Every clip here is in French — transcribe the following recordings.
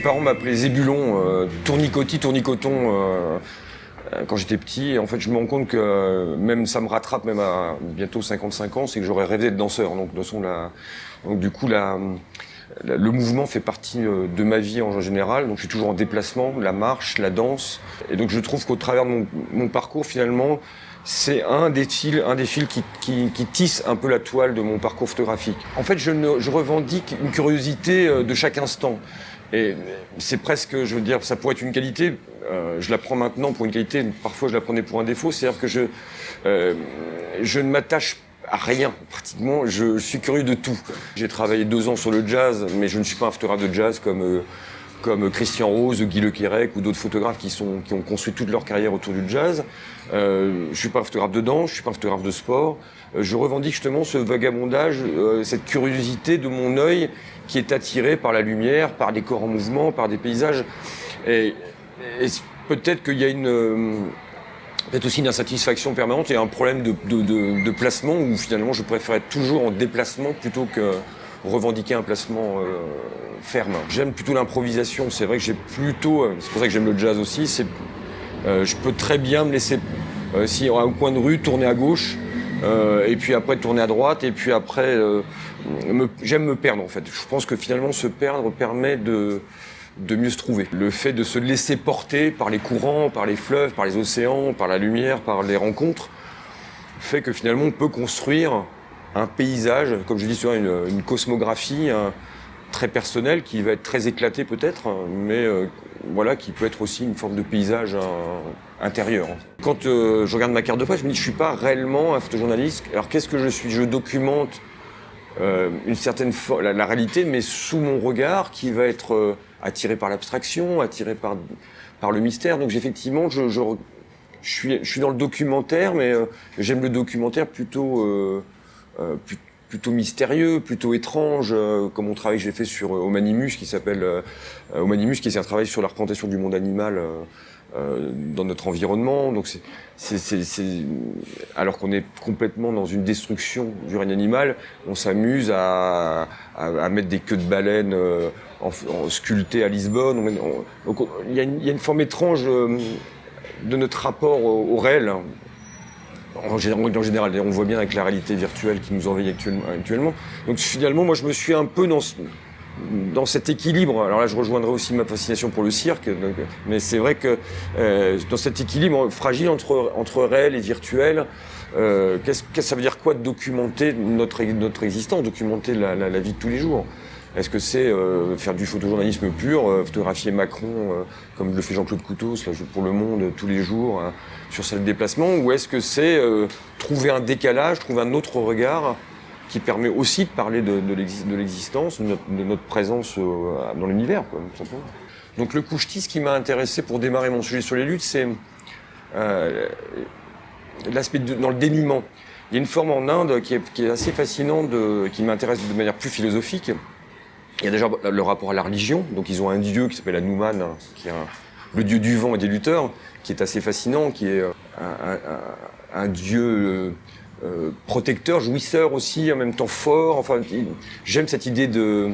parents m'appelaient Zébulon, tournicotis, tournicoton, quand j'étais petit. Et en fait, je me rends compte que même ça me rattrape, même à bientôt 55 ans, c'est que j'aurais rêvé d'être danseur. Donc, de toute façon, du coup, le mouvement fait partie de ma vie en général. Donc, je suis toujours en déplacement, la marche, la danse. Et donc, je trouve qu'au travers de mon parcours, finalement, c'est un des fils qui tisse un peu la toile de mon parcours photographique. En fait, je revendique une curiosité de chaque instant. Et c'est presque, je veux dire, ça pourrait être une qualité. Je la prends maintenant pour une qualité. Parfois, je la prenais pour un défaut. C'est-à-dire que je ne m'attache à rien, pratiquement. Je suis curieux de tout. J'ai travaillé 2 ans sur le jazz, mais je ne suis pas un photographe de jazz comme Christian Rose, Guy Le Quérec ou d'autres photographes qui ont construit toute leur carrière autour du jazz. Je suis pas un photographe de danse, je suis pas un photographe de sport. Je revendique justement ce vagabondage, cette curiosité de mon œil qui est attiré par la lumière, par des corps en mouvement, par des paysages. Et peut-être qu'il y a peut-être aussi une insatisfaction permanente et un problème de placement où finalement je préfère être toujours en déplacement plutôt que revendiquer un placement ferme. J'aime plutôt l'improvisation. C'est vrai que c'est pour ça que j'aime le jazz aussi. Je peux très bien me laisser, si au coin de rue, tourner à gauche, et puis après tourner à droite, et puis après, j'aime me perdre en fait. Je pense que finalement se perdre permet de mieux se trouver. Le fait de se laisser porter par les courants, par les fleuves, par les océans, par la lumière, par les rencontres, fait que finalement on peut construire un paysage, comme je dis souvent, une cosmographie très personnelle qui va être très éclatée peut-être, mais voilà, qui peut être aussi une forme de paysage intérieur. Quand je regarde ma carte de presse, je me dis je suis pas réellement un photojournaliste. Alors qu'est-ce que je suis ? Je documente une certaine la réalité, mais sous mon regard qui va être attiré par l'abstraction, attiré par le mystère. Donc effectivement, je suis dans le documentaire, mais j'aime le documentaire plutôt mystérieux, plutôt étrange, comme mon travail que j'ai fait sur Homanimus, qui s'appelle Homanimus, qui est un travail sur la représentation du monde animal dans notre environnement. Donc alors qu'on est complètement dans une destruction du règne animal, on s'amuse à mettre des queues de baleines sculptées à Lisbonne. Donc il y a une forme étrange de notre rapport au réel. En général, on voit bien avec la réalité virtuelle qui nous envahit actuellement. Donc finalement, moi je me suis un peu dans cet équilibre. Alors là, je rejoindrai aussi ma fascination pour le cirque. Mais c'est vrai que dans cet équilibre fragile entre réel et virtuel, qu'est-ce que ça veut dire quoi de documenter notre existence, documenter la vie de tous les jours ? Est-ce que c'est faire du photojournalisme pur, photographier Macron comme le fait Jean-Claude Coutos là, pour Le Monde tous les jours sur ses déplacements, ou est-ce que c'est trouver un décalage, trouver un autre regard qui permet aussi de parler de l'existence, de notre présence dans l'univers, quoi, tout simplement. Donc le couche-tisse, ce qui m'a intéressé pour démarrer mon sujet sur les luttes, c'est l'aspect dans le dénuement. Il y a une forme en Inde qui est assez fascinante, qui m'intéresse de manière plus philosophique. Il y a déjà le rapport à la religion. Donc ils ont un dieu qui s'appelle Hanuman, qui est le dieu du vent et des lutteurs, qui est assez fascinant, qui est un dieu protecteur, jouisseur aussi, en même temps fort. Enfin, j'aime cette idée de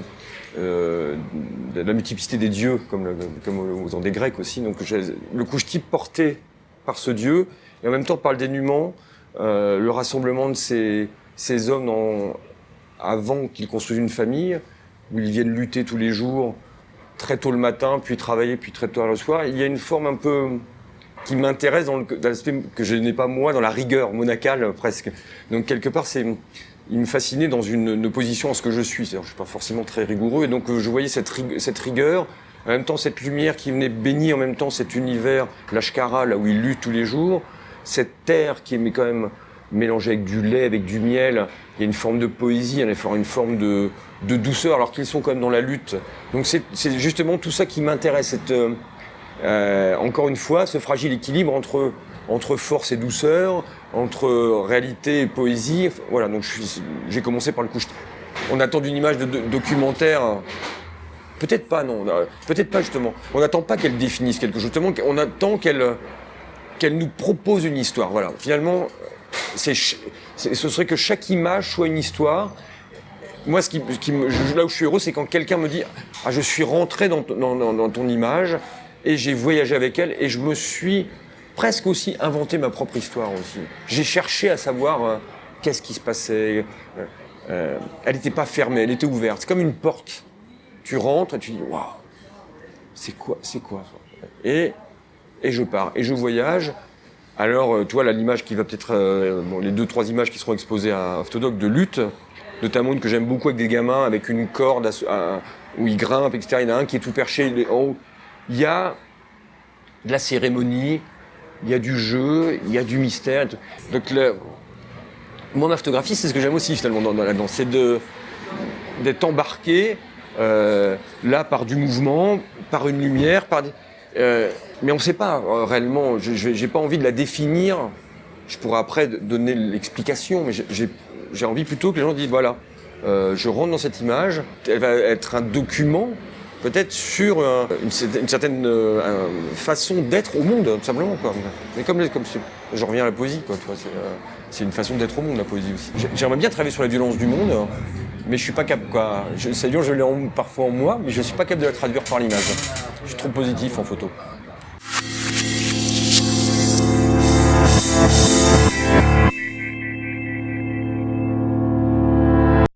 la multiplicité des dieux, comme aux Andes grecs aussi. Donc le couche-tisse porté par ce dieu, et en même temps par le dénuement, le rassemblement de ces hommes avant qu'ils construisent une famille, où ils viennent lutter tous les jours, très tôt le matin, puis travailler, puis très tôt le soir. Il y a une forme un peu qui m'intéresse dans l'aspect que je n'ai pas moi, dans la rigueur monacale presque. Donc quelque part, il me fascinait dans une opposition à ce que je suis. C'est-à-dire, je suis pas forcément très rigoureux, et donc je voyais cette rigueur, en même temps cette lumière qui venait bénir, en même temps cet univers, l'Ashkara, là où ils luttent tous les jours, cette terre qui est quand même mélangée avec du lait, avec du miel. Il y a une forme de poésie, il y a une forme de douceur, alors qu'ils sont quand même dans la lutte. Donc c'est justement tout ça qui m'intéresse, encore une fois, ce fragile équilibre entre force et douceur, entre réalité et poésie. Voilà, donc j'ai commencé par le couche-tisse. On attend d'une image de documentaire. Peut-être pas, non. Peut-être pas, justement. On n'attend pas qu'elle définisse quelque chose. Justement, on attend qu'elle nous propose une histoire. Voilà. Finalement, ce serait que chaque image soit une histoire. moi, là où je suis heureux, c'est quand quelqu'un me dit « Ah, je suis rentré dans ton image et j'ai voyagé avec elle et je me suis presque aussi inventé ma propre histoire aussi. J'ai cherché à savoir qu'est-ce qui se passait. Elle n'était pas fermée, elle était ouverte. C'est comme une porte. Tu rentres et tu dis « Waouh, c'est quoi ça ?» et je pars et je voyage. Alors, tu vois, là, l'image qui va peut-être... les 2-3 images qui seront exposées à Oftodog de lutte, notamment une que j'aime beaucoup avec des gamins, avec une corde où ils grimpent, etc. Il y en a un qui est tout perché en haut. Il y a de la cérémonie, il y a du jeu, il y a du mystère. Donc, mon photographie, c'est ce que j'aime aussi, finalement, là-dedans. C'est d'être embarqué, là, par du mouvement, par une lumière, mais on ne sait pas réellement. J'ai pas envie de la définir. Je pourrais après donner l'explication, mais j'ai envie plutôt que les gens disent voilà, je rentre dans cette image. Elle va être un document, peut-être sur une certaine façon d'être au monde, tout simplement, quoi. Mais comme je reviens à la poésie, quoi. Tu vois, c'est une façon d'être au monde, la poésie aussi. J'aimerais bien travailler sur la violence du monde, mais je suis pas capable, quoi. C'est dur, je l'ai parfois en moi, mais je suis pas capable de la traduire par l'image. Je suis trop positif en photo.